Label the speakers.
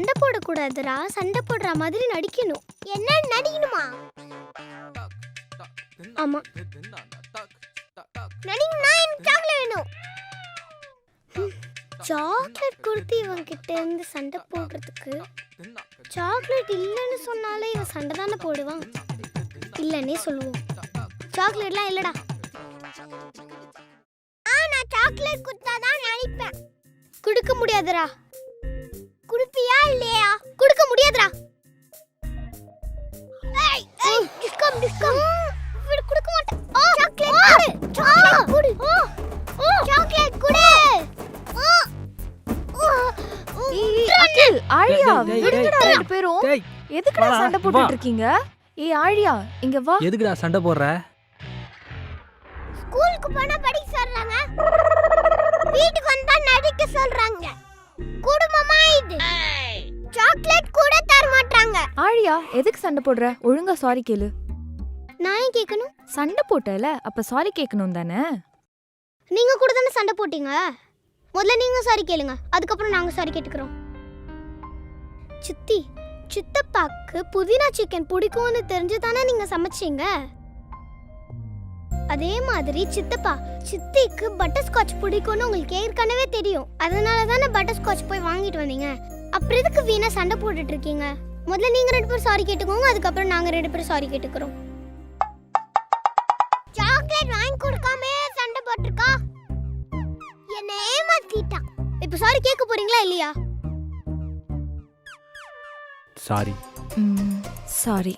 Speaker 1: சண்டை போடக்கூடாதுடா. சண்டை போடுற மாதிரி நடிக்கணும். என்ன நடிக்கணுமா? ஆமா நடிக்கணும்னா எனக்கு சாக்லேட் வேணும். சாக்லேட் கொடுத்து இவன் கிட்ட இருந்து சண்டை போடுறதுக்கு சாக்லேட் இல்லைன்னு சொன்னாலே இவன் சண்டை தானே போடுவான். இல்லைன்னே சொல்லுவோம். சாக்லேட்லாம் இல்லடா. நான் சாக்லேட் கொடுத்தாதான் நடிப்பேன். கொடுக்க முடியாதுடா. குடுப்பியா இல்லையா? கொடுக்க முடியாதுடா. ஏய் ஏய் டிஸ்கம் இவரு கொடுக்க மாட்டேன். சாக்லேட் குடு. சாக்லேட் குடு.
Speaker 2: அகில், ஆழியா, விடுங்கடா ரெண்டு பேரும். எதுக்குடா சண்டை போட்டுட்டு இருக்கீங்க? ஏய் ஆழியா, இங்க வா.
Speaker 3: எதுக்குடா சண்டை போடுற?
Speaker 1: ஸ்கூலுக்கு போனா படிக்க சொல்றாங்க, வீட்டுக்கு வந்தா நடிக்க சொல்றாங்க. குடும்பமா இது. சாக்லேட் கூட தர மாட்டாங்க.
Speaker 2: ஆழியா, எதுக்கு சண்டை போடுற? ஒழுங்கா சாரி கேளு.
Speaker 1: நான் ஏன் கேட்கணும்?
Speaker 2: சண்டை போட்டல, அப்ப சாரி கேட்கணும் தானே?
Speaker 1: நீங்க கூட தானே சண்டை போட்டீங்க. முதல்ல நீங்க சாரி கேளுங்க, அதுக்கப்புறம் நாங்க சாரி கேட்டுக்கிறோம். சித்தி, சித்தப்பாக்கு புதினா சிக்கன் பிடிக்கும்னு தெரிஞ்சு தானே நீங்க சமைச்சீங்க. அதே மாதிரி சித்தப்பா சித்திக்கு பட்டர்ஸ்காட்ச் பிடிக்கும்னு உங்களுக்கு ஏற்கனவே தெரியும். அதனால தானே பட்டர்ஸ்காட்ச் போய் வாங்கிட்டு வந்தீங்க. அப்புறம் எதுக்கு வீணா சண்டை போட்டுட்டு இருக்கீங்க? முதல்ல நீங்க ரெண்டு பேரும் சாரி கேட்டுக்கோங்க, அதுக்கப்புறம் நாங்க ரெண்டு பேரும் சாரி கேட்டுக்கிறோம். சாக்லேட் வாங்கி கொடுக்காம சண்டை போட்டுருக்கா. என்ன ஏமாத்திட்டா. இப்போ சாரி கேட்க போறீங்களா இல்லையா?
Speaker 3: சாரி.
Speaker 2: சாரி.